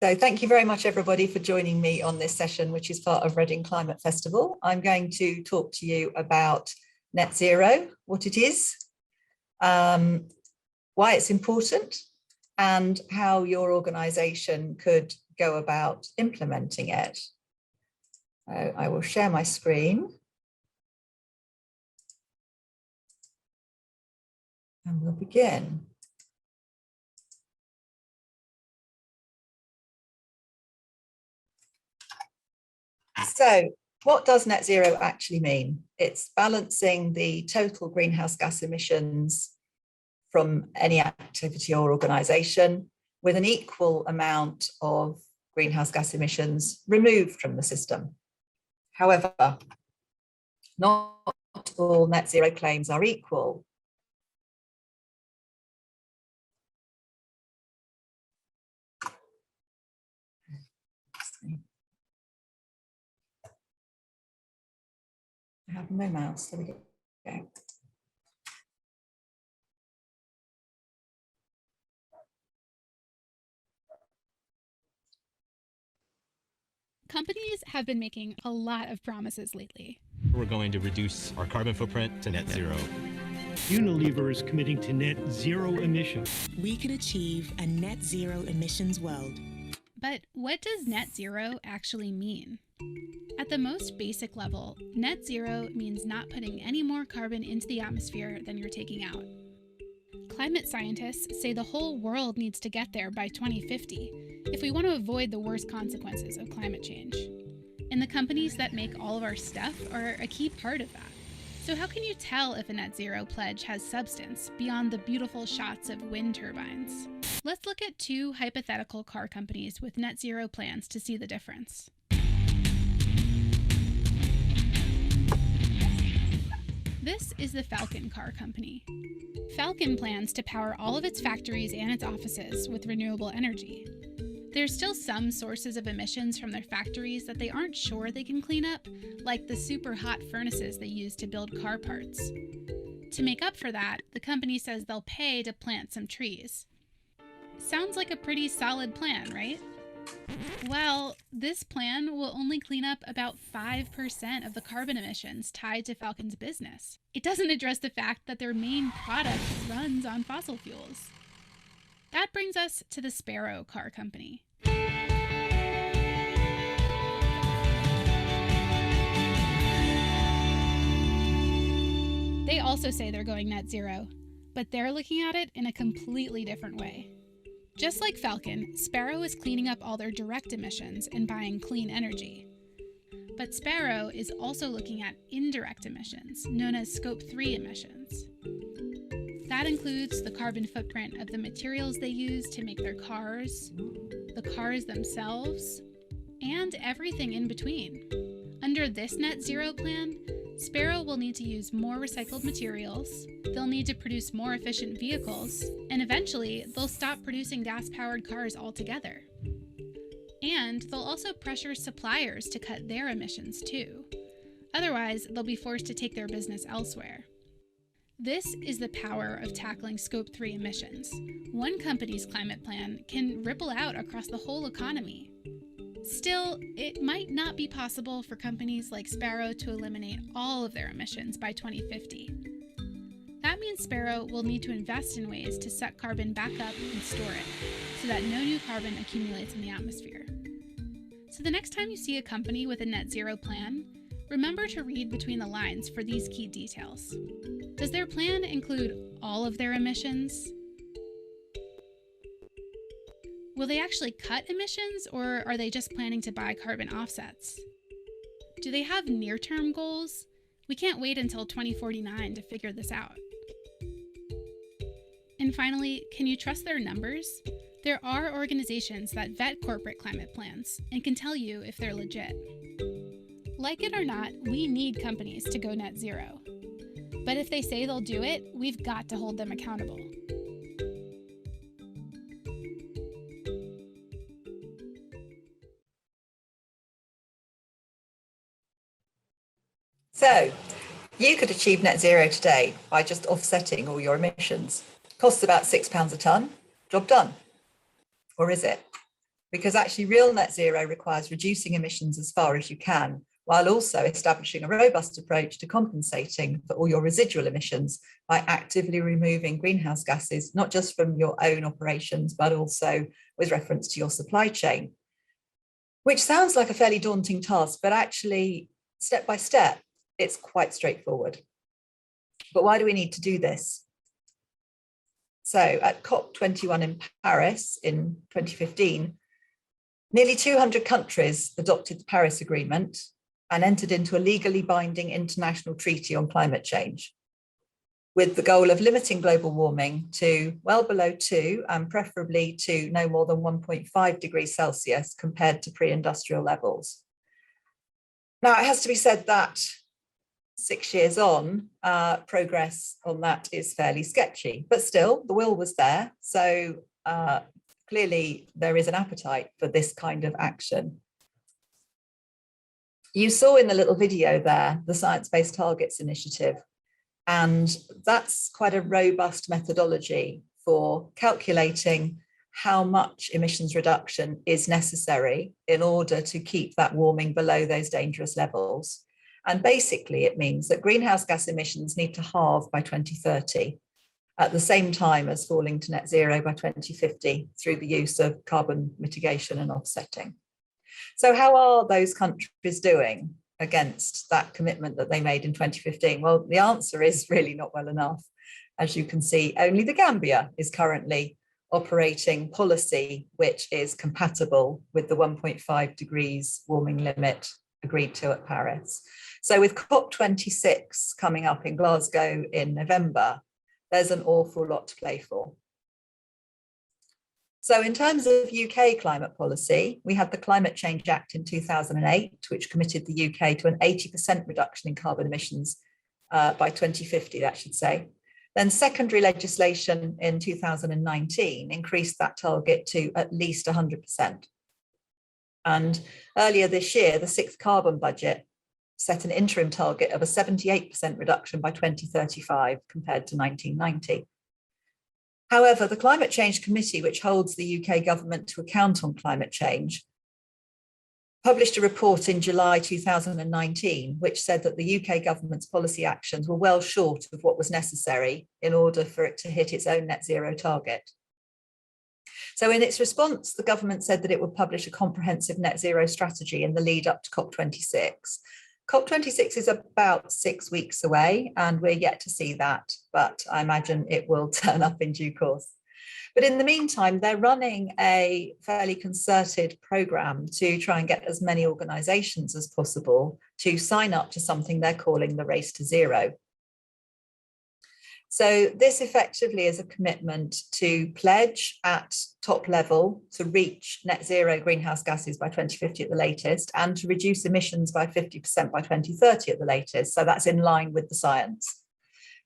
So thank you very much, everybody, for joining me on this session, which is part of Reading Climate Festival. I'm going to talk to you about net zero, what it is, why it's important, and how your organisation could go about implementing it. I will share my screen. And we'll begin. So what does net zero actually mean? It's balancing the total greenhouse gas emissions from any activity or organisation with an equal amount of greenhouse gas emissions removed from the system. However, not all net zero claims are equal. I have no mouse, there we go. Companies have been making a lot of promises lately. We're going to reduce our carbon footprint to net zero. Unilever is committing to net zero emissions. We can achieve a net zero emissions world. But what does net zero actually mean? At the most basic level, net zero means not putting any more carbon into the atmosphere than you're taking out. Climate scientists say the whole world needs to get there by 2050 if we want to avoid the worst consequences of climate change. And the companies that make all of our stuff are a key part of that. So how can you tell if a net zero pledge has substance beyond the beautiful shots of wind turbines? Let's look at two hypothetical car companies with net zero plans to see the difference. This is the Falcon Car Company. Falcon plans to power all of its factories and its offices with renewable energy. There's still some sources of emissions from their factories that they aren't sure they can clean up, like the super hot furnaces they use to build car parts. To make up for that, the company says they'll pay to plant some trees. Sounds like a pretty solid plan, right? Well, this plan will only clean up about 5% of the carbon emissions tied to Falcon's business. It doesn't address the fact that their main product runs on fossil fuels. That brings us to the Sparrow Car Company. They also say they're going net zero, but they're looking at it in a completely different way. Just like Falcon, Sparrow is cleaning up all their direct emissions and buying clean energy. But Sparrow is also looking at indirect emissions, known as Scope 3 emissions. That includes the carbon footprint of the materials they use to make their cars, the cars themselves, and everything in between. Under this net zero plan, Sparrow will need to use more recycled materials, they'll need to produce more efficient vehicles, and eventually they'll stop producing gas-powered cars altogether. And they'll also pressure suppliers to cut their emissions too. Otherwise, they'll be forced to take their business elsewhere. This is the power of tackling Scope 3 emissions. One company's climate plan can ripple out across the whole economy. Still, it might not be possible for companies like Sparrow to eliminate all of their emissions by 2050. That means Sparrow will need to invest in ways to suck carbon back up and store it, so that no new carbon accumulates in the atmosphere. So the next time you see a company with a net zero plan, remember to read between the lines for these key details. Does their plan include all of their emissions? Will they actually cut emissions, or are they just planning to buy carbon offsets? Do they have near-term goals? We can't wait until 2049 to figure this out. And finally, can you trust their numbers? There are organizations that vet corporate climate plans and can tell you if they're legit. Like it or not, we need companies to go net zero. But if they say they'll do it, we've got to hold them accountable. So you could achieve net zero today by just offsetting all your emissions. Costs about £6 a tonne, job done. Or is it? because actually real net zero requires reducing emissions as far as you can, while also establishing a robust approach to compensating for all your residual emissions by actively removing greenhouse gases, not just from your own operations, but also with reference to your supply chain. Which sounds like a fairly daunting task, but actually, step by step, it's quite straightforward. But why do we need to do this? So at COP21 in Paris in 2015, nearly 200 countries adopted the Paris Agreement and entered into a legally binding international treaty on climate change, with the goal of limiting global warming to well below 2 and preferably to no more than 1.5 degrees Celsius compared to pre-industrial levels. Now, it has to be said that 6 years on, progress on that is fairly sketchy, but still the will was there. So clearly there is an appetite for this kind of action. You saw in the little video there, the Science-Based Targets Initiative, and that's quite a robust methodology for calculating how much emissions reduction is necessary in order to keep that warming below those dangerous levels. And basically it means that greenhouse gas emissions need to halve by 2030, at the same time as falling to net zero by 2050 through the use of carbon mitigation and offsetting. So how are those countries doing against that commitment that they made in 2015? Well, the answer is really not well enough. As you can see, only the Gambia is currently operating policy which is compatible with the 1.5 degrees warming limit agreed to at Paris. So with COP26 coming up in Glasgow in November, there's an awful lot to play for. So in terms of UK climate policy, we had the Climate Change Act in 2008, which committed the UK to an 80% reduction in carbon emissions by 2050, that should say. Then secondary legislation in 2019 increased that target to at least 100%. And earlier this year, the sixth carbon budget set an interim target of a 78% reduction by 2035 compared to 1990. However, the Climate Change Committee, which holds the UK government to account on climate change, published a report in July 2019, which said that the UK government's policy actions were well short of what was necessary in order for it to hit its own net zero target. So in its response, the government said that it would publish a comprehensive net zero strategy in the lead up to COP26. COP26 is about 6 weeks away and we're yet to see that, but I imagine it will turn up in due course. But in the meantime, they're running a fairly concerted programme to try and get as many organisations as possible to sign up to something they're calling the Race to Zero. So this effectively is a commitment to pledge at top level to reach net zero greenhouse gases by 2050 at the latest and to reduce emissions by 50% by 2030 at the latest. So that's in line with the science.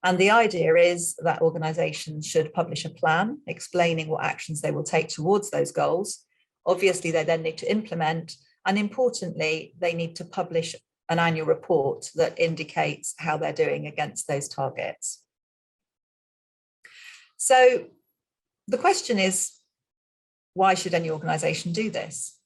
And the idea is that organisations should publish a plan explaining what actions they will take towards those goals. Obviously, they then need to implement, and importantly, they need to publish an annual report that indicates how they're doing against those targets. So the question is, why should any organisation do this?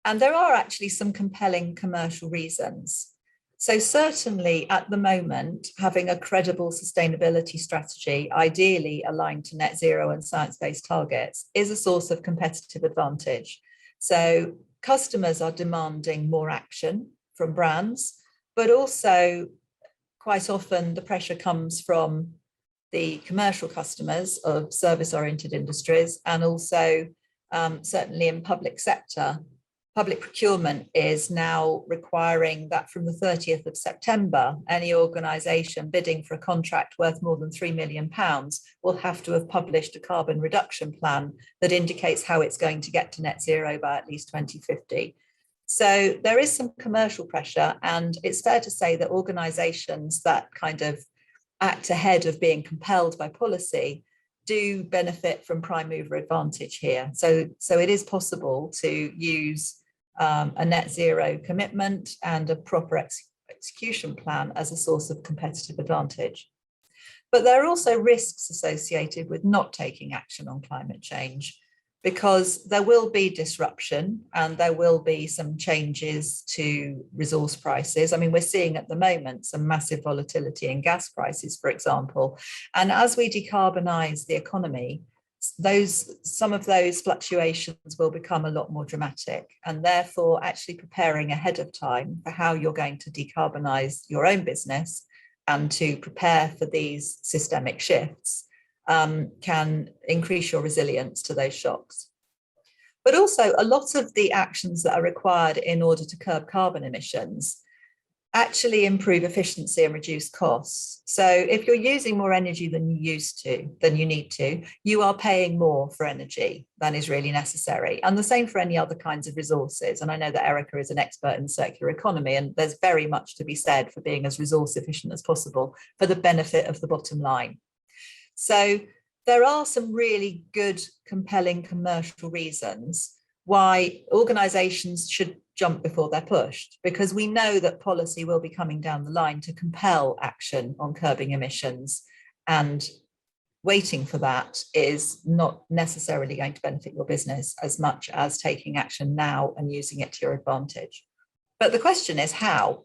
And there are actually some compelling commercial reasons. So certainly at the moment, having a credible sustainability strategy, ideally aligned to net zero and science-based targets, is a source of competitive advantage. So customers are demanding more action from brands, but also quite often the pressure comes from the commercial customers of service-oriented industries, and also certainly in public sector. Public procurement is now requiring that from the 30th of September, any organisation bidding for a contract worth more than £3 million will have to have published a carbon reduction plan that indicates how it's going to get to net zero by at least 2050. So there is some commercial pressure, and it's fair to say that organisations that kind of act ahead of being compelled by policy do benefit from prime mover advantage here. So it is possible to use a net zero commitment and a proper execution plan as a source of competitive advantage. But there are also risks associated with not taking action on climate change. because there will be disruption and there will be some changes to resource prices. I mean, we're seeing at the moment some massive volatility in gas prices, for example. And as we decarbonise the economy, some of those fluctuations will become a lot more dramatic, and therefore actually preparing ahead of time for how you're going to decarbonise your own business and to prepare for these systemic shifts can increase your resilience to those shocks. But also a lot of the actions that are required in order to curb carbon emissions actually improve efficiency and reduce costs. So if you're using more energy than you need to, you are paying more for energy than is really necessary. And the same for any other kinds of resources. And I know that Erica is an expert in circular economy, and there's very much to be said for being as resource efficient as possible for the benefit of the bottom line. So there are some really good, compelling commercial reasons why organisations should jump before they're pushed, because we know that policy will be coming down the line to compel action on curbing emissions, and waiting for that is not necessarily going to benefit your business as much as taking action now and using it to your advantage. But the question is how?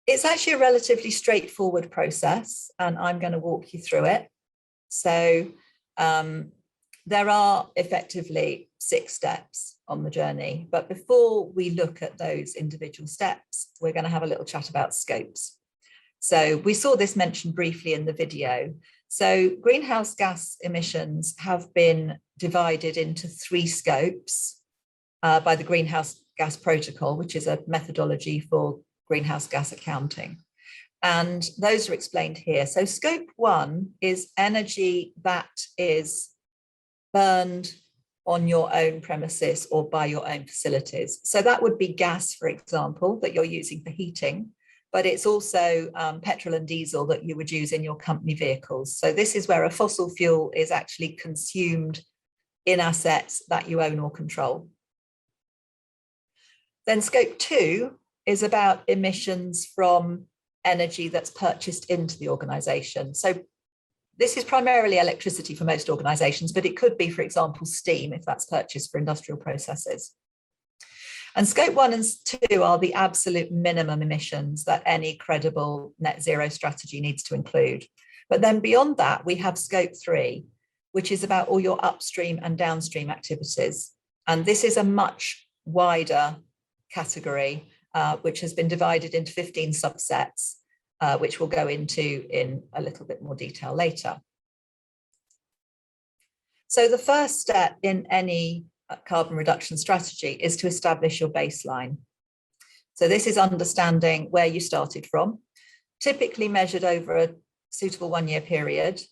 It's actually a relatively straightforward process, and I'm going to walk you through it. So there are effectively 6 steps on the journey, but before we look at those individual steps, we're going to have a little chat about scopes. So we saw this mentioned briefly in the video. So greenhouse gas emissions have been divided into 3 scopes by the Greenhouse Gas Protocol, which is a methodology for greenhouse gas accounting. And those are explained here. So scope 1 is energy that is burned on your own premises or by your own facilities. So that would be gas, for example, that you're using for heating, but it's also petrol and diesel that you would use in your company vehicles. So this is where a fossil fuel is actually consumed in assets that you own or control. Then scope 2 is about emissions from energy that's purchased into the organisation. So this is primarily electricity for most organisations, but it could be, for example, steam if that's purchased for industrial processes. And scope 1 and 2 are the absolute minimum emissions that any credible net zero strategy needs to include. But then beyond that, we have scope 3, which is about all your upstream and downstream activities. And this is a much wider category, which has been divided into 15 subsets, which we'll go into in a little bit more detail later. So the first step in any carbon reduction strategy is to establish your baseline. So this is understanding where you started from, typically measured over a suitable 1-year period,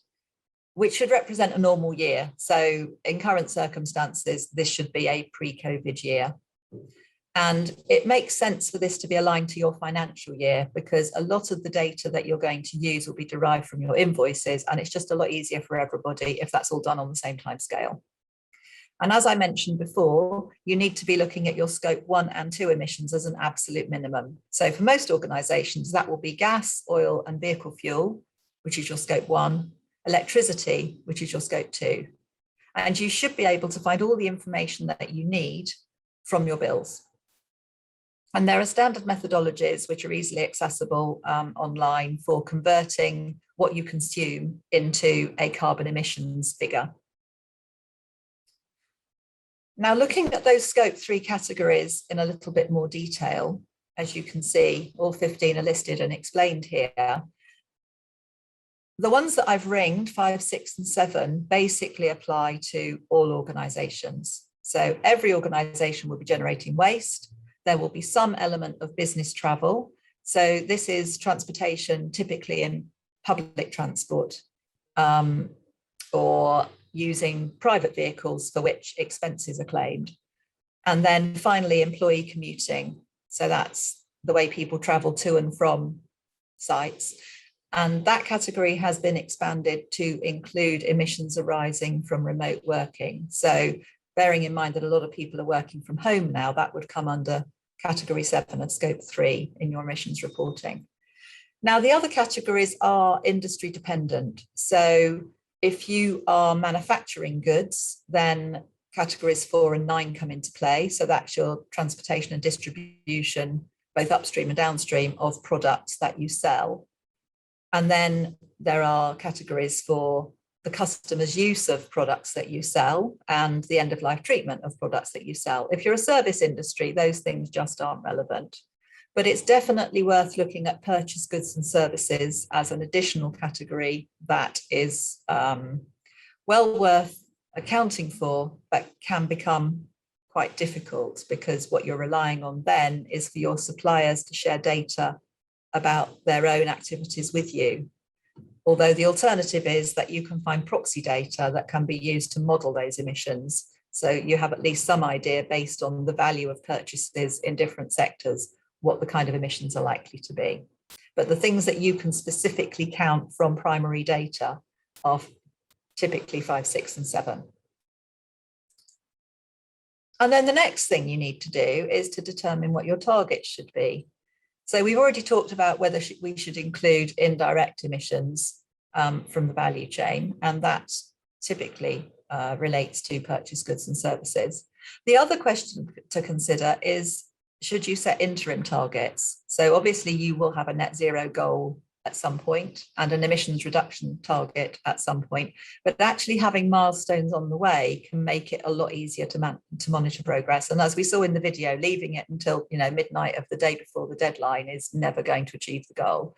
which should represent a normal year. So in current circumstances, this should be a pre-COVID year. And it makes sense for this to be aligned to your financial year, because a lot of the data that you're going to use will be derived from your invoices, and it's just a lot easier for everybody if that's all done on the same time scale. And as I mentioned before, you need to be looking at your scope 1 and 2 emissions as an absolute minimum. So for most organisations, that will be gas, oil and vehicle fuel, which is your scope 1, electricity, which is your scope 2. And you should be able to find all the information that you need from your bills. And there are standard methodologies which are easily accessible online for converting what you consume into a carbon emissions figure. Now, looking at those scope 3 categories in a little bit more detail, as you can see, all 15 are listed and explained here. The ones that I've ringed, 5, 6 and 7, basically apply to all organisations. So every organisation will be generating waste. There will be some element of business travel. So this is transportation, typically in public transport, or using private vehicles for which expenses are claimed. And then finally, employee commuting. So that's the way people travel to and from sites. And that category has been expanded to include emissions arising from remote working. So bearing in mind that a lot of people are working from home now, that would come under category 7 of scope 3 in your emissions reporting. Now, the other categories are industry dependent. So If you are manufacturing goods, then categories 4 and 9 come into play. So that's your transportation and distribution, both upstream and downstream, of products that you sell. And then there are categories for the customer's use of products that you sell and the end of life treatment of products that you sell. If you're a service industry, those things just aren't relevant. But it's definitely worth looking at purchased goods and services as an additional category that is well worth accounting for, but can become quite difficult, because what you're relying on then is for your suppliers to share data about their own activities with you. Although the alternative is that you can find proxy data that can be used to model those emissions. So you have at least some idea, based on the value of purchases in different sectors, what the kind of emissions are likely to be. But the things that you can specifically count from primary data are typically 5, 6, and 7. And then the next thing you need to do is to determine what your targets should be. So we've already talked about whether we should include indirect emissions from the value chain, and that typically relates to purchased goods and services. The other question to consider is, should you set interim targets? So obviously you will have a net zero goal at some point and an emissions reduction target at some point, but actually having milestones on the way can make it a lot easier to monitor progress. And as we saw in the video, leaving it until midnight of the day before the deadline is never going to achieve the goal.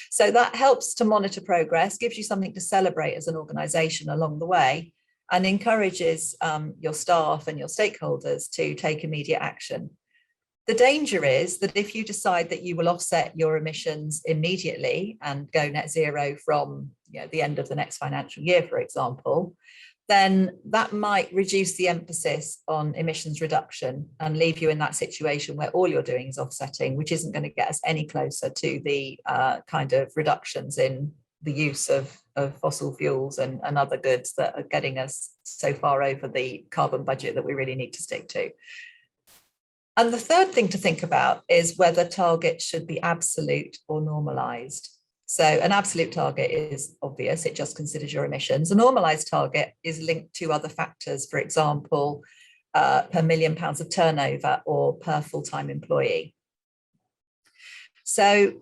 So that helps to monitor progress, gives you something to celebrate as an organisation along the way, and encourages your staff and your stakeholders to take immediate action. The danger is that if you decide that you will offset your emissions immediately and go net zero from the end of the next financial year, for example, then that might reduce the emphasis on emissions reduction and leave you in that situation where all you're doing is offsetting, which isn't going to get us any closer to the kind of reductions in the use of fossil fuels and other goods that are getting us so far over the carbon budget that we really need to stick to. And the third thing to think about is whether targets should be absolute or normalized. So an absolute target is obvious, it just considers your emissions. A normalized target is linked to other factors, for example, per £1 million of turnover or per full-time employee. So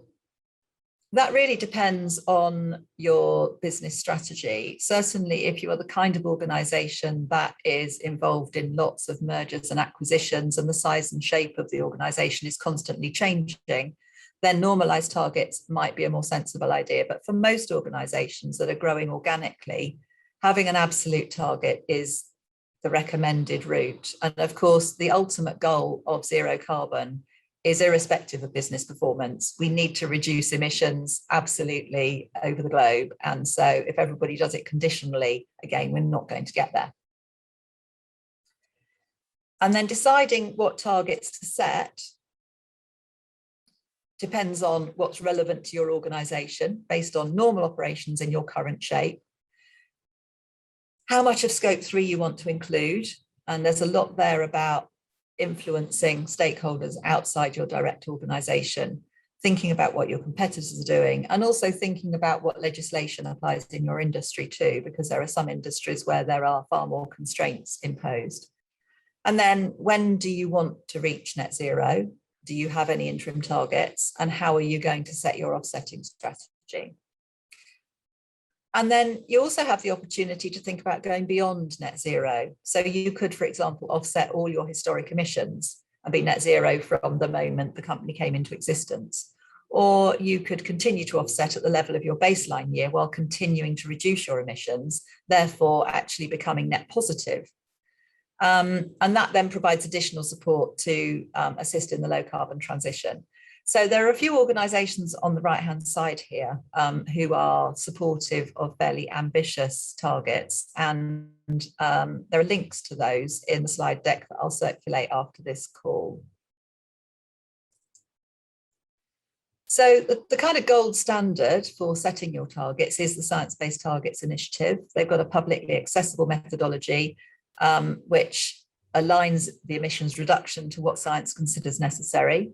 that really depends on your business strategy. Certainly, if you are the kind of organisation that is involved in lots of mergers and acquisitions and the size and shape of the organisation is constantly changing, then normalised targets might be a more sensible idea. But for most organisations that are growing organically, having an absolute target is the recommended route. And of course, the ultimate goal of zero carbon is irrespective of business performance. We need to reduce emissions absolutely over the globe. And so if everybody does it conditionally, again, we're not going to get there. And then deciding what targets to set depends on what's relevant to your organisation based on normal operations in your current shape, how much of scope 3 you want to include. And there's a lot there about influencing stakeholders outside your direct organisation, thinking about what your competitors are doing, and also thinking about what legislation applies in your industry too, because there are some industries where there are far more constraints imposed. And then, when do you want to reach net zero? Do you have any interim targets? And how are you going to set your offsetting strategy? And then you also have the opportunity to think about going beyond net zero. So you could, for example, offset all your historic emissions and be net zero from the moment the company came into existence. Or you could continue to offset at the level of your baseline year while continuing to reduce your emissions, therefore actually becoming net positive. And that then provides additional support to assist in the low carbon transition. So there are a few organisations on the right-hand side here who are supportive of fairly ambitious targets, and there are links to those in the slide deck that I'll circulate after this call. So the kind of gold standard for setting your targets is the Science Based Targets Initiative. They've got a publicly accessible methodology which aligns the emissions reduction to what science considers necessary.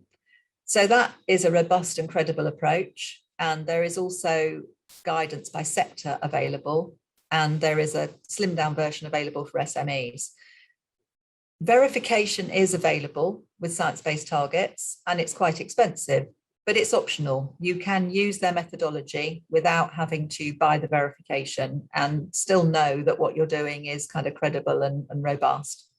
So that is a robust and credible approach. And there is also guidance by sector available. and there is a slimmed down version available for SMEs. Verification is available with science-based targets, and it's quite expensive, but it's optional. You can use their methodology without having to buy the verification and still know that what you're doing is kind of credible and robust.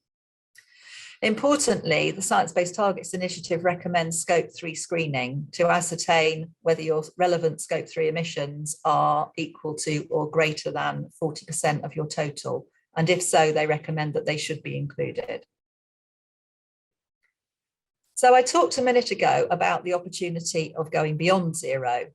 Importantly, the Science-Based Targets Initiative recommends Scope 3 screening to ascertain whether your relevant Scope 3 emissions are equal to or greater than 40% of your total. And if so, they recommend that they should be included. So I talked a minute ago about the opportunity of going beyond zero.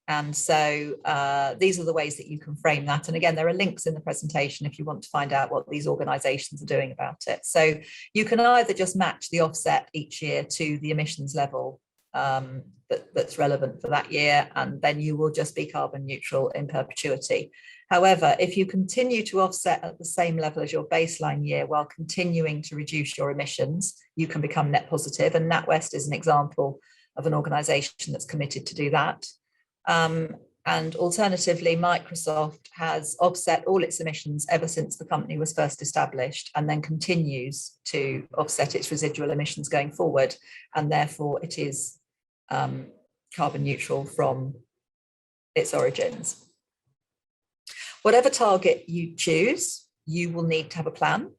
And so these are the ways that you can frame that. And again, there are links in the presentation if you want to find out what these organisations are doing about it. So you can either just match the offset each year to the emissions level that's relevant for that year, and then you will just be carbon neutral in perpetuity. However, if you continue to offset at the same level as your baseline year while continuing to reduce your emissions, you can become net positive. And NatWest is an example of an organisation that's committed to do that. And alternatively, Microsoft has offset all its emissions ever since the company was first established, and then continues to offset its residual emissions going forward. And therefore it is carbon neutral from its origins. Whatever target you choose, you will need to have a plan.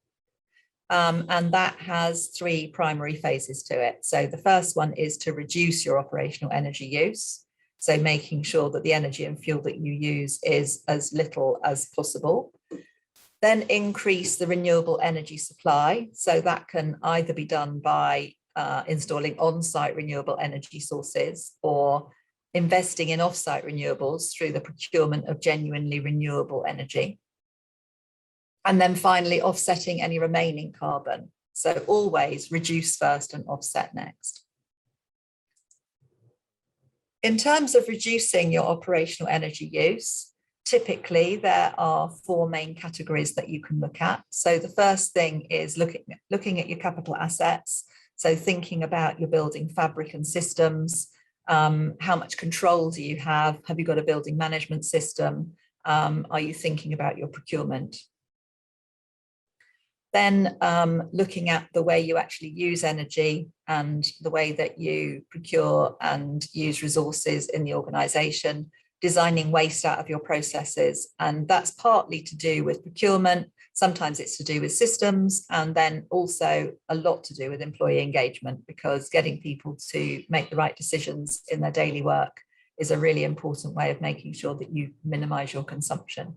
And that has three primary phases to it. So the first one is to reduce your operational energy use. So making sure that the energy and fuel that you use is as little as possible. Then increase the renewable energy supply. So that can either be done by installing on-site renewable energy sources or investing in off-site renewables through the procurement of genuinely renewable energy. And then finally, offsetting any remaining carbon. So always reduce first and offset next. In terms of reducing your operational energy use, typically there are four main categories that you can look at. So the first thing is looking at your capital assets. So thinking about your building fabric and systems. How much control do you have? Have you got a building management system? Are you thinking about your procurement? Then looking at the way you actually use energy and the way that you procure and use resources in the organisation, designing waste out of your processes. And that's partly to do with procurement. Sometimes it's to do with systems, and then also a lot to do with employee engagement, because getting people to make the right decisions in their daily work is a really important way of making sure that you minimise your consumption.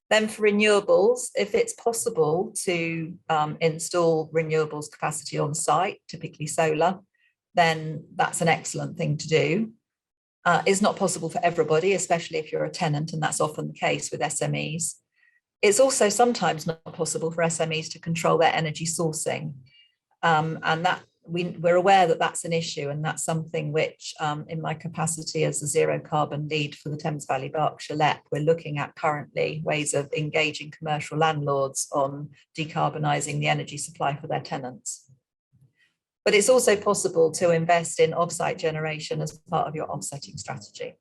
Then for renewables, if it's possible to install renewables capacity on site, typically solar, then that's an excellent thing to do. It's not possible for everybody, especially if you're a tenant, and that's often the case with SMEs. It's also sometimes not possible for SMEs to control their energy sourcing. And that we're aware that that's an issue, and that's something which in my capacity as a zero carbon lead for the Thames Valley Berkshire LEP, we're looking at currently ways of engaging commercial landlords on decarbonising the energy supply for their tenants. But it's also possible to invest in off-site generation as part of your offsetting strategy.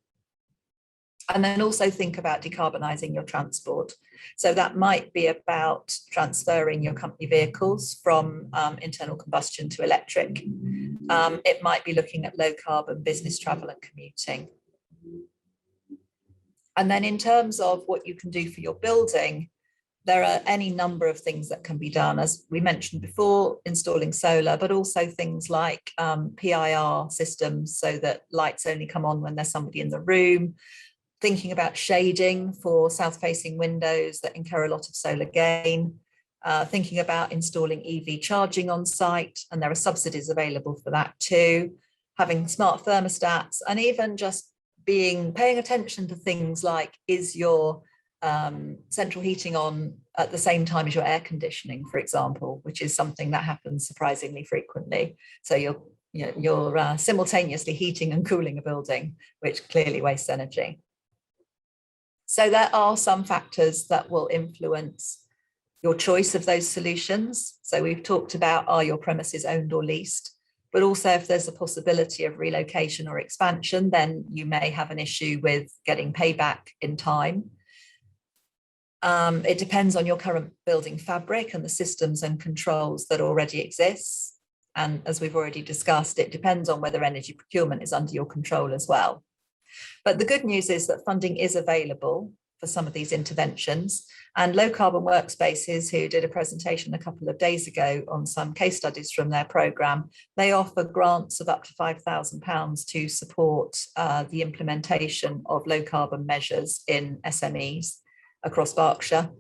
And then also think about decarbonising your transport. So that might be about transferring your company vehicles from internal combustion to electric. It might be looking at low carbon business travel and commuting. And then in terms of what you can do for your building, there are any number of things that can be done, as we mentioned before, installing solar, but also things like PIR systems, so that lights only come on when there's somebody in the room. Thinking about shading for south-facing windows that incur a lot of solar gain, thinking about installing EV charging on site, and there are subsidies available for that too, having smart thermostats, and even just paying attention to things like, is your central heating on at the same time as your air conditioning, for example, which is something that happens surprisingly frequently. So you're simultaneously heating and cooling a building, which clearly wastes energy. So there are some factors that will influence your choice of those solutions. So we've talked about, are your premises owned or leased? But also if there's a possibility of relocation or expansion, then you may have an issue with getting payback in time. It depends on your current building fabric and the systems and controls that already exist. And as we've already discussed, it depends on whether energy procurement is under your control as well. But the good news is that funding is available for some of these interventions. And Low Carbon Workspaces, who did a presentation a couple of days ago on some case studies from their programme, they offer grants of up to £5,000 to support the implementation of low carbon measures in SMEs across Berkshire.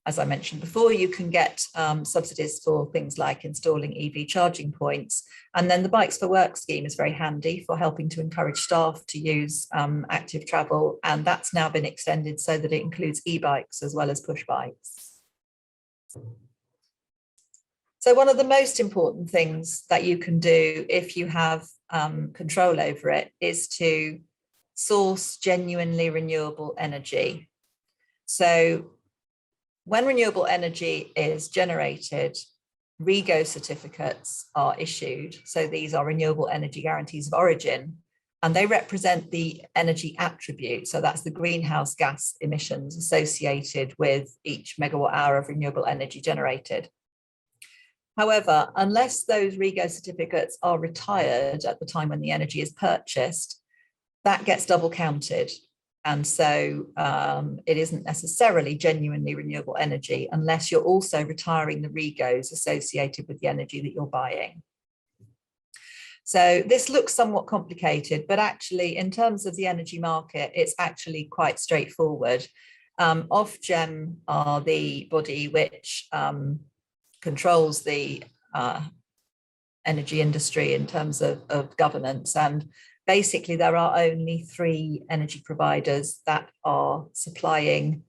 As I mentioned before, you can get subsidies for things like installing EV charging points. And then the Bikes for Work scheme is very handy for helping to encourage staff to use active travel. And that's now been extended so that it includes e-bikes as well as push bikes. So one of the most important things that you can do if you have control over it is to source genuinely renewable energy. So when renewable energy is generated, REGO certificates are issued. So these are renewable energy guarantees of origin, and they represent the energy attribute. So that's the greenhouse gas emissions associated with each megawatt hour of renewable energy generated. However, unless those REGO certificates are retired at the time when the energy is purchased, that gets double counted. And so it isn't necessarily genuinely renewable energy unless you're also retiring the REGOs associated with the energy that you're buying. So this looks somewhat complicated, but actually in terms of the energy market, it's actually quite straightforward. Ofgem are the body which controls the energy industry in terms of governance, and basically, there are only 3 energy providers that are supplying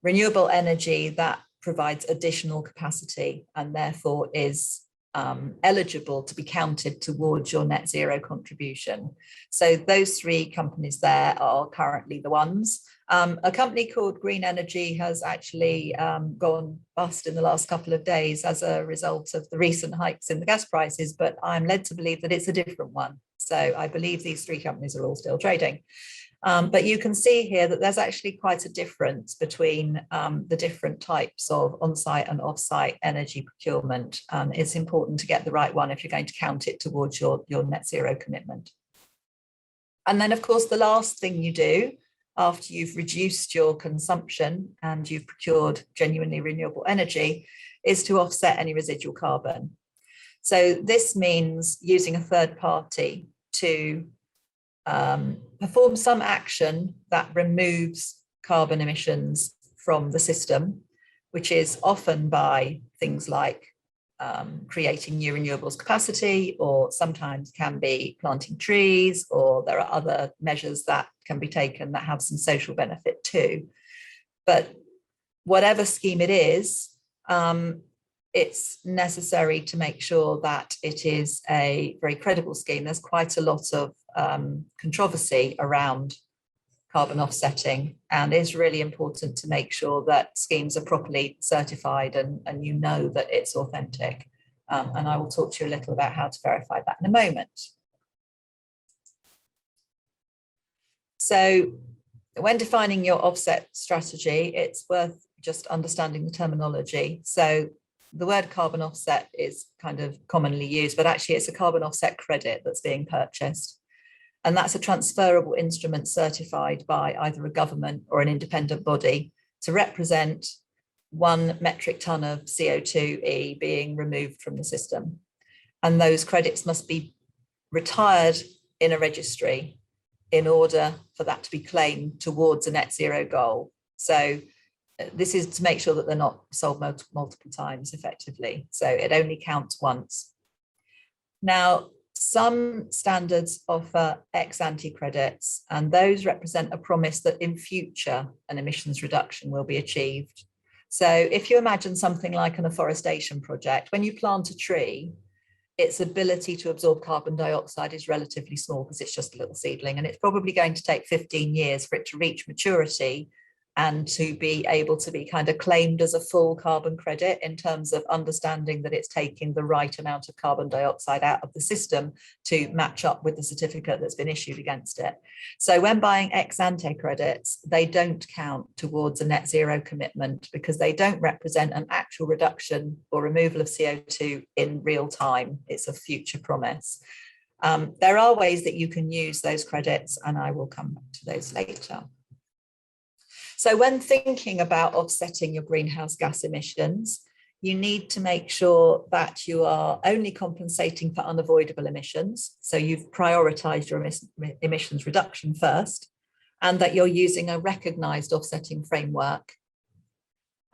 renewable energy that provides additional capacity and therefore is eligible to be counted towards your net zero contribution. So those 3 companies there are currently the ones. A company called Green Energy has actually gone bust in the last couple of days as a result of the recent hikes in the gas prices, but I'm led to believe that it's a different one. So I believe these 3 companies are all still trading. But you can see here that there's actually quite a difference between the different types of on-site and off-site energy procurement. It's important to get the right one if you're going to count it towards your net zero commitment. And then, of course, the last thing you do after you've reduced your consumption and you've procured genuinely renewable energy is to offset any residual carbon. So this means using a third party to perform some action that removes carbon emissions from the system, which is often by things like creating new renewables capacity, or sometimes can be planting trees, or there are other measures that can be taken that have some social benefit too. But whatever scheme it is, it's necessary to make sure that it is a very credible scheme. There's quite a lot of controversy around carbon offsetting, and it's really important to make sure that schemes are properly certified and you know that it's authentic. And I will talk to you a little about how to verify that in a moment. So when defining your offset strategy, it's worth just understanding the terminology. So the word carbon offset is kind of commonly used, but actually it's a carbon offset credit that's being purchased. And that's a transferable instrument certified by either a government or an independent body to represent 1 metric ton of CO2e being removed from the system. And those credits must be retired in a registry in order for that to be claimed towards a net zero goal. So this is to make sure that they're not sold multiple times effectively. So it only counts once. Now, some standards offer ex-ante credits, and those represent a promise that in future an emissions reduction will be achieved. So if you imagine something like an afforestation project, when you plant a tree, its ability to absorb carbon dioxide is relatively small because it's just a little seedling, and it's probably going to take 15 years for it to reach maturity and to be able to be kind of claimed as a full carbon credit in terms of understanding that it's taking the right amount of carbon dioxide out of the system to match up with the certificate that's been issued against it. So when buying ex-ante credits, they don't count towards a net zero commitment because they don't represent an actual reduction or removal of CO2 in real time. It's a future promise. There are ways that you can use those credits, and I will come back to those later. So when thinking about offsetting your greenhouse gas emissions, you need to make sure that you are only compensating for unavoidable emissions. So you've prioritized your emissions reduction first, and that you're using a recognized offsetting framework.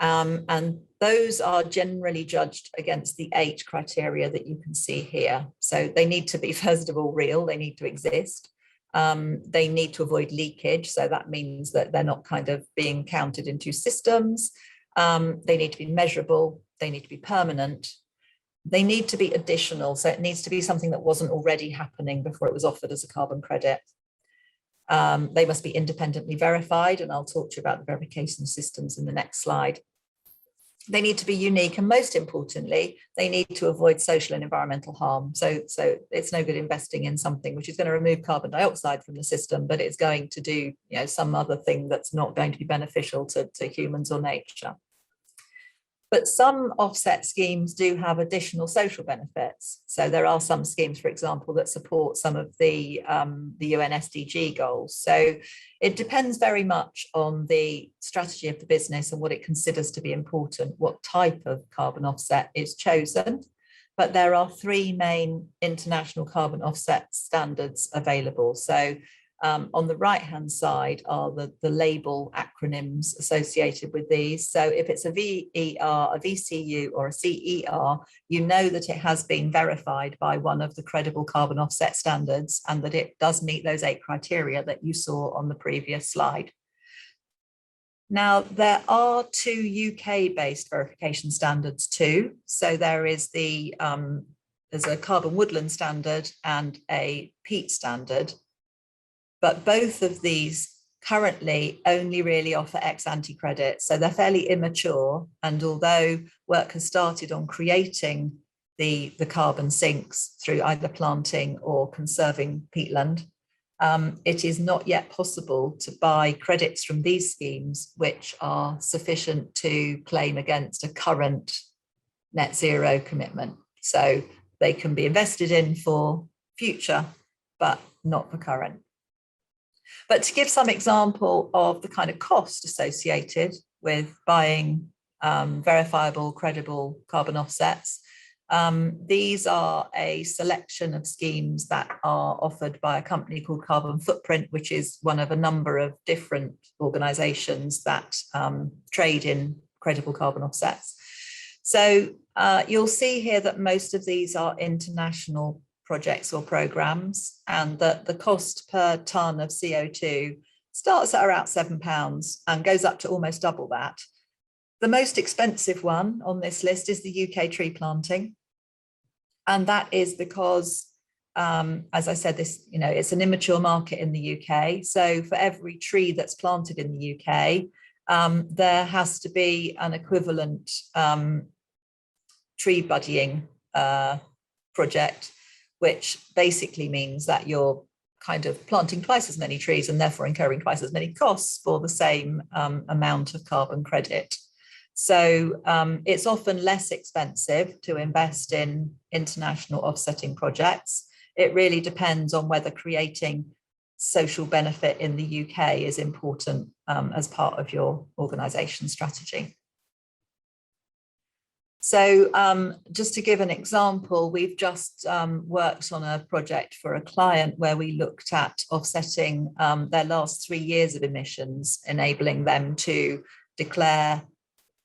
And those are generally judged against the 8 criteria that you can see here. So they need to be, first of all, real, they need to exist. They need to avoid leakage. So that means that they're not kind of being counted into systems. They need to be measurable. They need to be permanent. They need to be additional. So it needs to be something that wasn't already happening before it was offered as a carbon credit. They must be independently verified, and I'll talk to you about the verification systems in the next slide. They need to be unique, and most importantly, they need to avoid social and environmental harm. So it's no good investing in something which is going to remove carbon dioxide from the system, but it's going to do, you know, some other thing that's not going to be beneficial to humans or nature. But some offset schemes do have additional social benefits. So there are some schemes, for example, that support some of the UN SDG goals. So it depends very much on the strategy of the business and what it considers to be important, what type of carbon offset is chosen. But there are 3 main international carbon offset standards available. So on the right-hand side are the label acronyms associated with these. So if it's a VER, a VCU, or a CER, you know that it has been verified by one of the credible carbon offset standards and that it does meet those 8 criteria that you saw on the previous slide. Now, there are 2 UK-based verification standards too. So there is there's a carbon woodland standard and a peat standard. But both of these currently only really offer ex-ante credits. So they're fairly immature. And although work has started on creating the carbon sinks through either planting or conserving peatland, it is not yet possible to buy credits from these schemes, which are sufficient to claim against a current net zero commitment. So they can be invested in for future, but not for current. But to give some example of the kind of cost associated with buying verifiable, credible carbon offsets, these are a selection of schemes that are offered by a company called Carbon Footprint, which is one of a number of different organisations that trade in credible carbon offsets. So you'll see here that most of these are international projects or programs, and that the cost per tonne of CO2 starts at around £7 and goes up to almost double that. The most expensive one on this list is the UK tree planting. And that is because, as I said, this, you know, it's an immature market in the UK. So for every tree that's planted in the UK, there has to be an equivalent tree buddying project, which basically means that you're kind of planting twice as many trees and therefore incurring twice as many costs for the same amount of carbon credit. So it's often less expensive to invest in international offsetting projects. It really depends on whether creating social benefit in the UK is important as part of your organisation strategy. So just to give an example, we've just worked on a project for a client where we looked at offsetting their last 3 years of emissions, enabling them to declare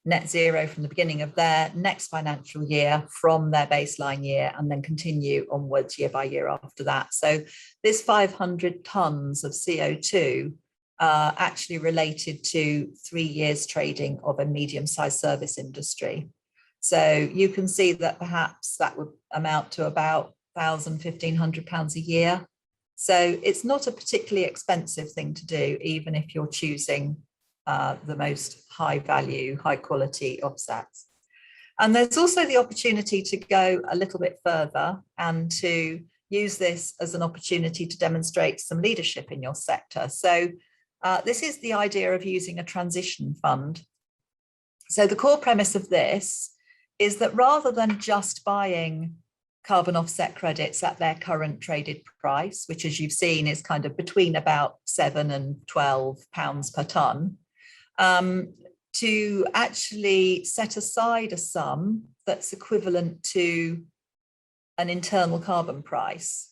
net zero from the beginning of their next financial year from their baseline year, and then continue onwards year by year after that. So this 500 tonnes of CO2 actually related to 3 years trading of a medium-sized service industry. So you can see that perhaps that would amount to about £1,000, £1,500 a year. So it's not a particularly expensive thing to do, even if you're choosing the most high value, high quality offsets. And there's also the opportunity to go a little bit further and to use this as an opportunity to demonstrate some leadership in your sector. So this is the idea of using a transition fund. So the core premise of this is that rather than just buying carbon offset credits at their current traded price, which as you've seen is kind of between about £7 and £12 per tonne, to actually set aside a sum that's equivalent to an internal carbon price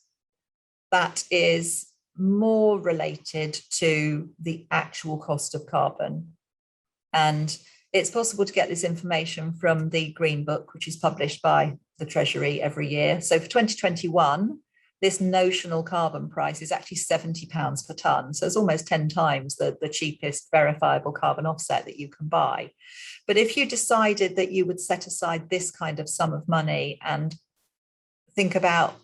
that is more related to the actual cost of carbon. And it's possible to get this information from the Green Book, which is published by the Treasury every year. So for 2021, this notional carbon price is actually £70 per tonne. So it's almost 10 times the cheapest verifiable carbon offset that you can buy. But if you decided that you would set aside this kind of sum of money and think about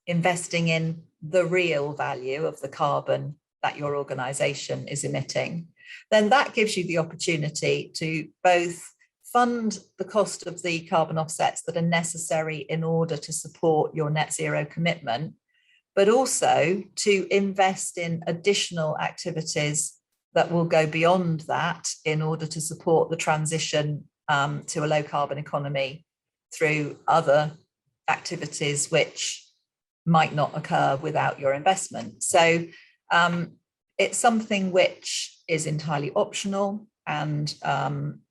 investing in the real value of the carbon that your organisation is emitting, then that gives you the opportunity to both fund the cost of the carbon offsets that are necessary in order to support your net zero commitment, but also to invest in additional activities that will go beyond that in order to support the transition to a low carbon economy through other activities which might not occur without your investment. So it's something which is entirely optional, and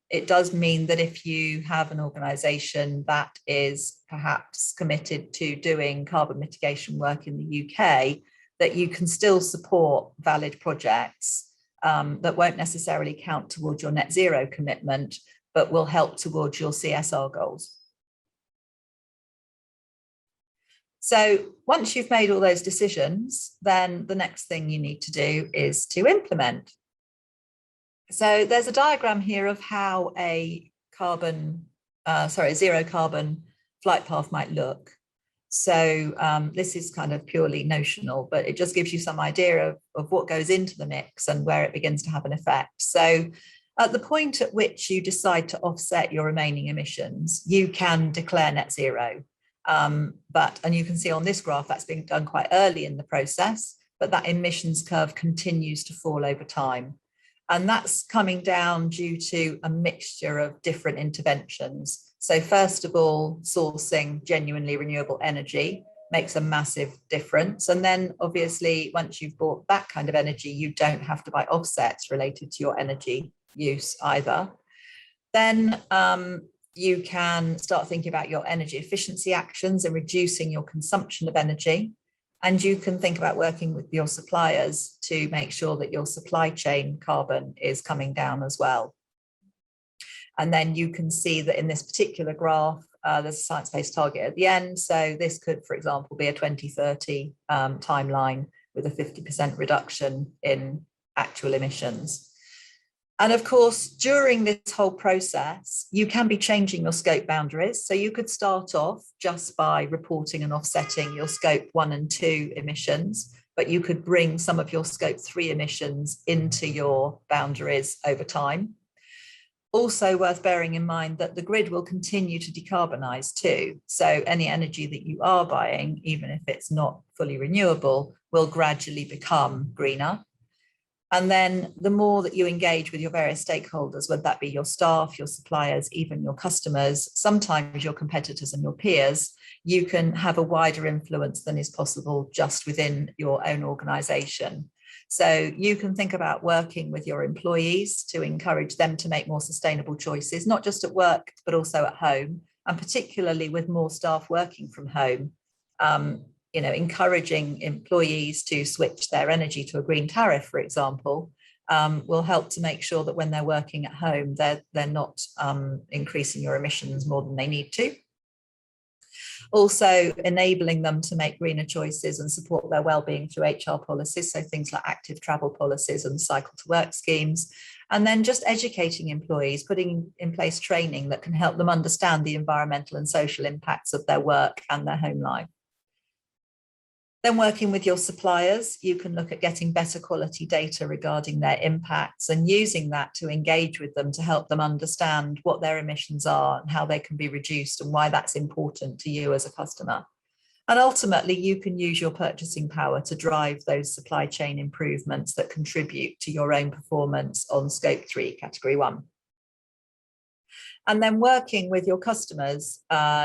it does mean that if you have an organisation that is perhaps committed to doing carbon mitigation work in the UK, that you can still support valid projects that won't necessarily count towards your net zero commitment, but will help towards your CSR goals. So once you've made all those decisions, then the next thing you need to do is to implement. So there's a diagram here of how a zero carbon flight path might look. So this is kind of purely notional, but it just gives you some idea of what goes into the mix and where it begins to have an effect. So at the point at which you decide to offset your remaining emissions, you can declare net zero. And you can see on this graph that's being done quite early in the process, but that emissions curve continues to fall over time. And that's coming down due to a mixture of different interventions. So first of all, sourcing genuinely renewable energy makes a massive difference. And then obviously, once you've bought that kind of energy, you don't have to buy offsets related to your energy use either. Then you can start thinking about your energy efficiency actions and reducing your consumption of energy. And you can think about working with your suppliers to make sure that your supply chain carbon is coming down as well. And then you can see that in this particular graph, there's a science-based target at the end. So this could, for example, be a 2030 timeline with a 50% reduction in actual emissions. And of course, during this whole process, you can be changing your scope boundaries. So you could start off just by reporting and offsetting your scope 1 and 2 emissions, but you could bring some of your scope 3 emissions into your boundaries over time. Also worth bearing in mind that the grid will continue to decarbonise too. So any energy that you are buying, even if it's not fully renewable, will gradually become greener. And then the more that you engage with your various stakeholders, whether that be your staff, your suppliers, even your customers, sometimes your competitors and your peers, you can have a wider influence than is possible just within your own organisation. So you can think about working with your employees to encourage them to make more sustainable choices, not just at work, but also at home, and particularly with more staff working from home. Encouraging employees to switch their energy to a green tariff, for example, will help to make sure that when they're working at home, they're not increasing your emissions more than they need to. Also enabling them to make greener choices and support their well-being through HR policies, so things like active travel policies and cycle to work schemes. And then just educating employees, putting in place training that can help them understand the environmental and social impacts of their work and their home life. Then working with your suppliers, you can look at getting better quality data regarding their impacts and using that to engage with them to help them understand what their emissions are and how they can be reduced and why that's important to you as a customer. And ultimately, you can use your purchasing power to drive those supply chain improvements that contribute to your own performance on Scope 3, Category 1. And then working with your customers,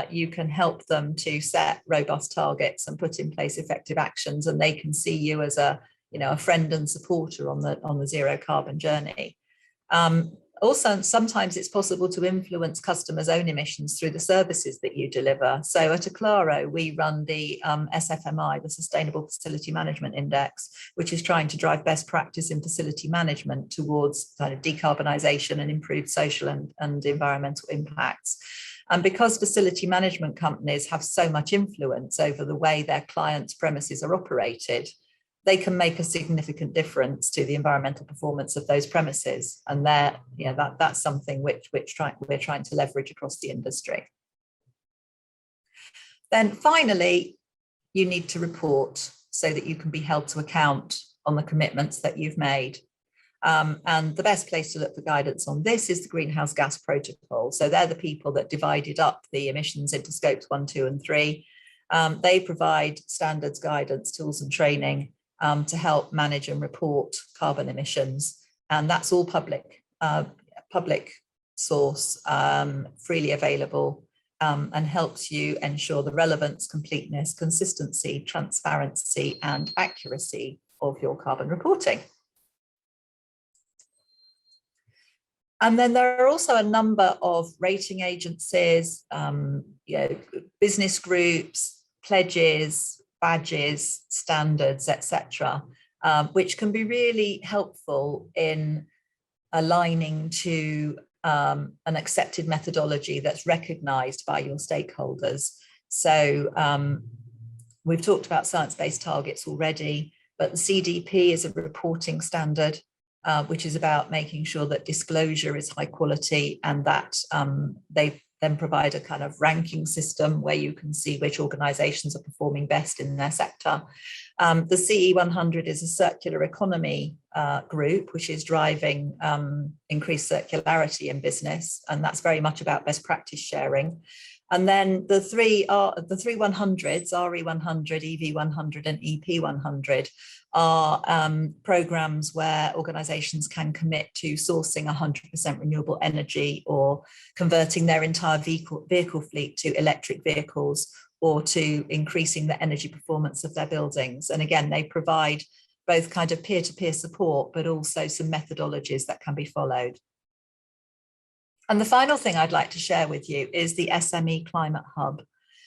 you can help them to set robust targets and put in place effective actions, and they can see you as a friend and supporter on the zero carbon journey. Also, sometimes it's possible to influence customers' own emissions through the services that you deliver. So at Acclaro, we run the SFMI, the Sustainable Facility Management Index, which is trying to drive best practice in facility management towards kind of decarbonisation and improved social and environmental impacts. And because facility management companies have so much influence over the way their clients' premises are operated, they can make a significant difference to the environmental performance of those premises. And that's something which we're trying to leverage across the industry. Then finally, you need to report so that you can be held to account on the commitments that you've made. And the best place to look for guidance on this is the Greenhouse Gas Protocol. So they're the people that divided up the emissions into scopes 1, 2, and 3. They provide standards, guidance, tools, and training to help manage and report carbon emissions. And that's all public source, freely available, and helps you ensure the relevance, completeness, consistency, transparency, and accuracy of your carbon reporting. And then there are also a number of rating agencies, business groups, pledges, badges, standards, etc., which can be really helpful in aligning to an accepted methodology that's recognised by your stakeholders. So we've talked about science-based targets already, but the CDP is a reporting standard, which is about making sure that disclosure is high quality and that they then provide a kind of ranking system where you can see which organisations are performing best in their sector. The CE 100 is a circular economy group, which is driving increased circularity in business, and that's very much about best practice sharing. And then the three 100s, RE100, EV100, and EP100, are programs where organisations can commit to sourcing 100% renewable energy or converting their entire vehicle fleet to electric vehicles or to increasing the energy performance of their buildings. And again, they provide both kind of peer-to-peer support, but also some methodologies that can be followed. And the final thing I'd like to share with you is the SME Climate Hub.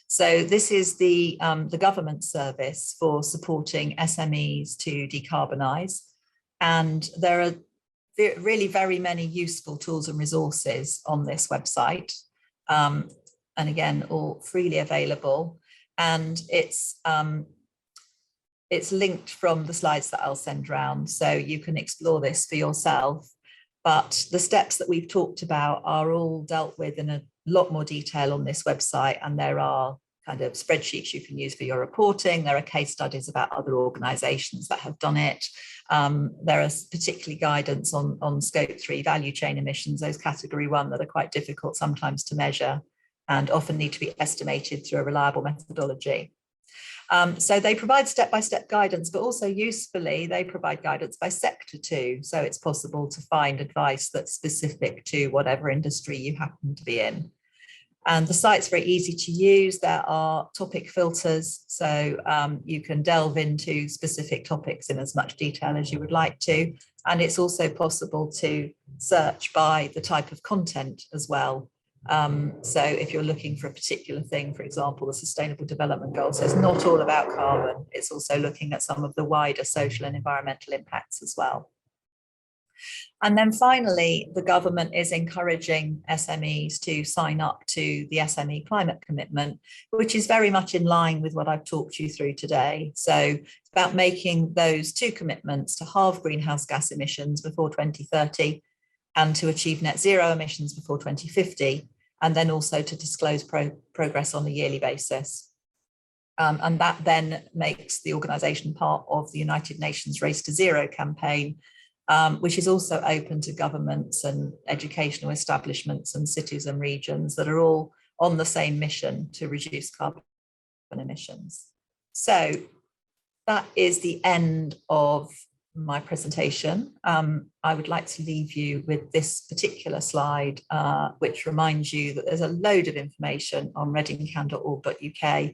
So this is the government service for supporting SMEs to decarbonise. And there are really very many useful tools and resources on this website. And again, all freely available. And it's linked from the slides that I'll send around, so you can explore this for yourself. But the steps that we've talked about are all dealt with in a lot more detail on this website, and there are kind of spreadsheets you can use for your reporting. There are case studies about other organisations that have done it. There is particularly guidance on Scope 3 value chain emissions, those Category 1 that are quite difficult sometimes to measure and often need to be estimated through a reliable methodology. So they provide step-by-step guidance, but also usefully, they provide guidance by sector too. So it's possible to find advice that's specific to whatever industry you happen to be in. And the site's very easy to use. There are topic filters, so you can delve into specific topics in as much detail as you would like to. And it's also possible to search by the type of content as well. So if you're looking for a particular thing, for example, the Sustainable Development Goals, so it's not all about carbon, it's also looking at some of the wider social and environmental impacts as well. And then finally, the government is encouraging SMEs to sign up to the SME Climate Commitment, which is very much in line with what I've talked you through today. So it's about making those two commitments to halve greenhouse gas emissions before 2030 and to achieve net zero emissions before 2050, and then also to disclose progress on a yearly basis. And that then makes the organisation part of the United Nations Race to Zero campaign, which is also open to governments and educational establishments and cities and regions that are all on the same mission to reduce carbon emissions. So that is the end of my presentation. I would like to leave you with this particular slide, which reminds you that there's a load of information on readingcan.org.uk.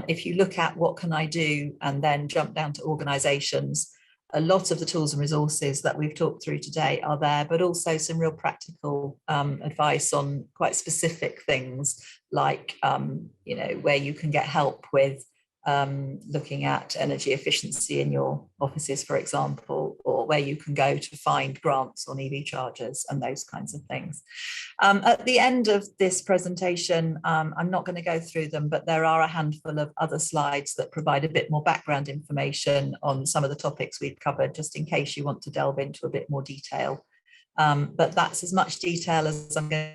If you look at what can I do and then jump down to organisations, a lot of the tools and resources that we've talked through today are there, but also some real practical advice on quite specific things like, you know, where you can get help with looking at energy efficiency in your offices, for example, or where you can go to find grants on EV chargers and those kinds of things. At the end of this presentation, I'm not going to go through them, but there are a handful of other slides that provide a bit more background information on some of the topics we've covered, just in case you want to delve into a bit more detail. But that's as much detail as I'm going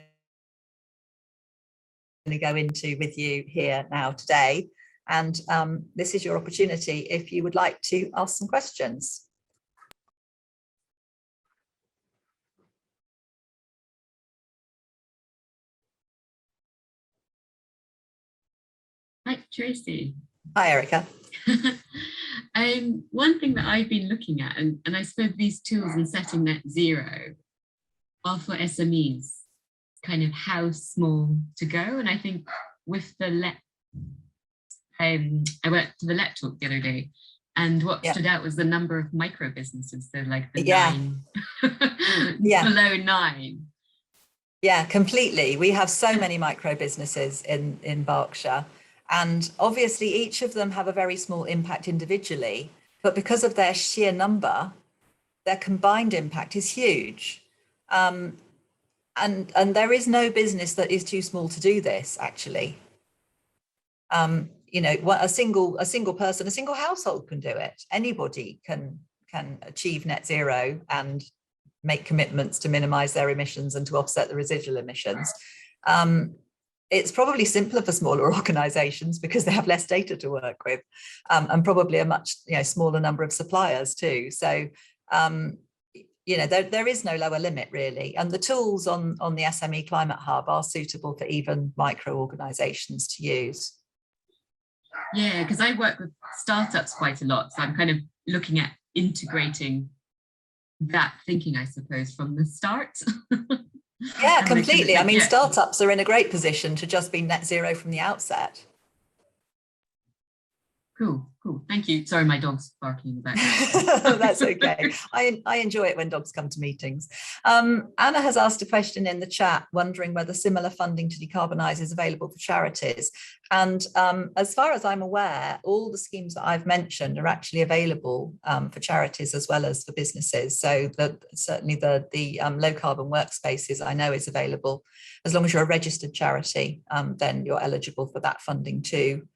to go into with you here now today. And this is your opportunity if you would like to ask some questions. Hi, Tracy. Hi, Erica. One thing that I've been looking at, and I suppose these tools in setting net zero are for SMEs, kind of how small to go. And I think with the I went to the LET talk the other day, and what stood out was the number of micro businesses. So like the 9, below 9. Yeah, completely. We have so many micro businesses in Berkshire, and obviously each of them have a very small impact individually, but because of their sheer number, their combined impact is huge. And there is no business that is too small to do this, actually. You know, a single person, a single household can do it. Anybody can achieve net zero and make commitments to minimize their emissions and to offset the residual emissions. It's probably simpler for smaller organizations because they have less data to work with, and probably a much smaller number of suppliers too. So you know, there is no lower limit really, and the tools on the SME Climate Hub are suitable for even micro organizations to use. Yeah, because I work with startups quite a lot, so I'm kind of looking at integrating that thinking, I suppose, from the start. Yeah, completely. I mean, startups are in a great position to just be net zero from the outset. Cool. Thank you. Sorry, my dog's barking in the background. That's okay. I enjoy it when dogs come to meetings. Anna has asked a question in the chat, wondering whether similar funding to decarbonise is available for charities. And as far as I'm aware, all the schemes that I've mentioned are actually available for charities as well as for businesses. So certainly the low carbon workspaces I know is available. As long as you're a registered charity, then you're eligible for that funding too.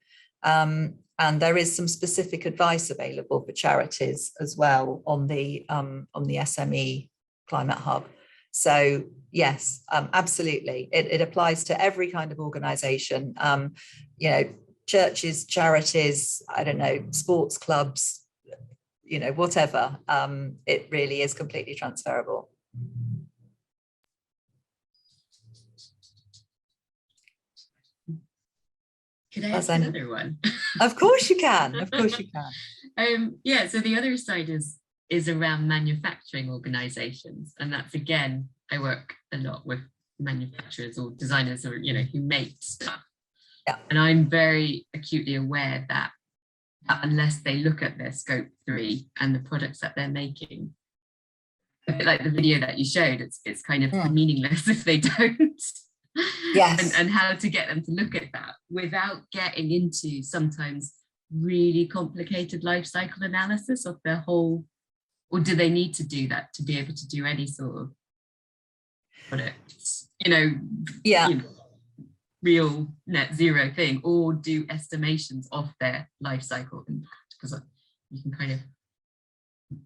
And there is some specific advice available for charities as well on the SME Climate Hub. So yes, absolutely, it applies to every kind of organisation. You know, churches, charities, I don't know, sports clubs, you know, whatever. It really is completely transferable. Could I ask another one? Of course you can. Of course you can. Yeah. So the other side is around manufacturing organisations, and that's again, I work a lot with manufacturers or designers or who make stuff. Yeah. And I'm very acutely aware that unless they look at their scope 3 and the products that they're making, a bit like the video that you showed, it's kind of meaningless if they don't. Yes. And how to get them to look at that without getting into sometimes really complicated life cycle analysis of their whole, or do they need to do that to be able to do any sort of products, real net zero thing, or do estimations of their life cycle impact? Because you can kind of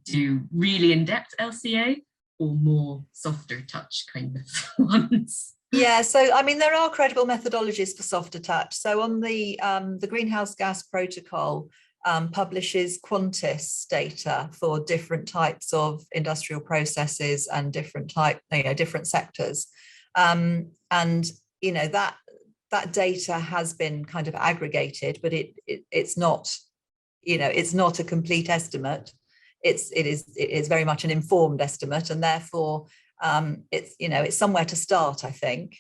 do really in-depth LCA or more softer touch kind of ones. Yeah, so I mean, there are credible methodologies for soft attach. So on the greenhouse gas protocol publishes Qantas data for different types of industrial processes and different different sectors, and that data has been kind of aggregated, but it's not, it's not a complete estimate. It is very much an informed estimate, and therefore it's somewhere to start, I think,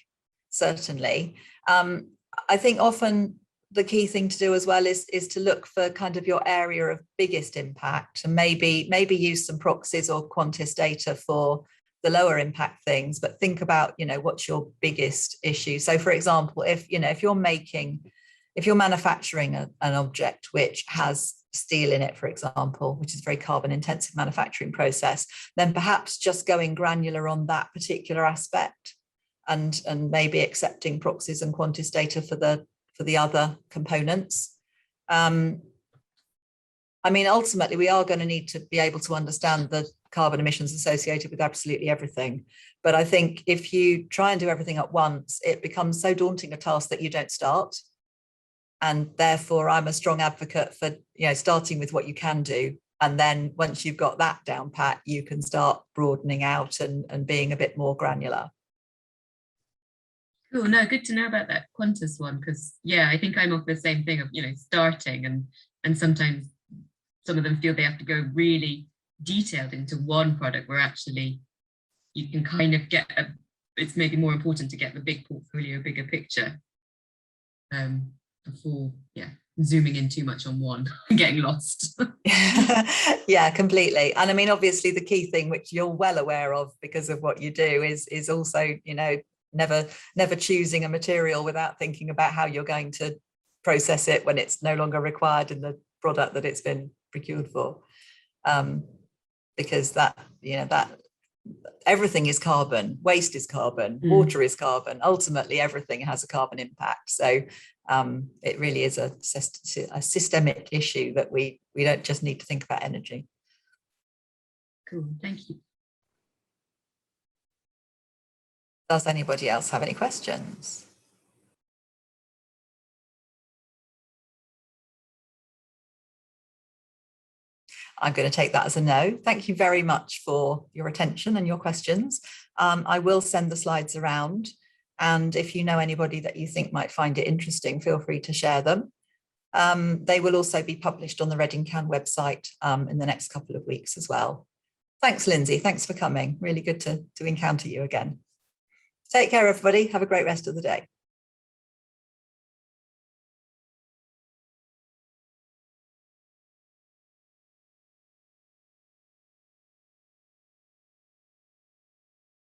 certainly. I think often the key thing to do as well is to look for kind of your area of biggest impact, and maybe use some proxies or Qantas data for the lower impact things, but think about, what's your biggest issue. So for example, if you're manufacturing an object which has steel in it, for example, which is a very carbon intensive manufacturing process, then perhaps just going granular on that particular aspect, and maybe accepting proxies and Qantas data for the other components. I mean, ultimately, we are going to need to be able to understand the carbon emissions associated with absolutely everything. But I think if you try and do everything at once, it becomes so daunting a task that you don't start. And therefore, I'm a strong advocate for, starting with what you can do. And then once you've got that down pat, you can start broadening out and being a bit more granular. Cool. No, good to know about that Qantas one, because I think I'm of the same thing of, starting and sometimes some of them feel they have to go really detailed into one product, where actually you can kind of it's maybe more important to get the big portfolio, bigger picture, before zooming in too much on one and getting lost. Yeah, completely. And I mean, obviously the key thing, which you're well aware of because of what you do, is also, never choosing a material without thinking about how you're going to process it when it's no longer required in the product that it's been procured for. Because that everything is carbon, waste is carbon, water is carbon. Ultimately, everything has a carbon impact. So it really is a systemic issue that we don't just need to think about energy. Cool, thank you. Does anybody else have any questions? I'm going to take that as a no. Thank you very much for your attention and your questions. I will send the slides around, and if you know anybody that you think might find it interesting, feel free to share them. They will also be published on the Reading CAN website in the next couple of weeks as well. Thanks, Lindsay. Thanks for coming. Really good to encounter you again. Take care, everybody. Have a great rest of the day.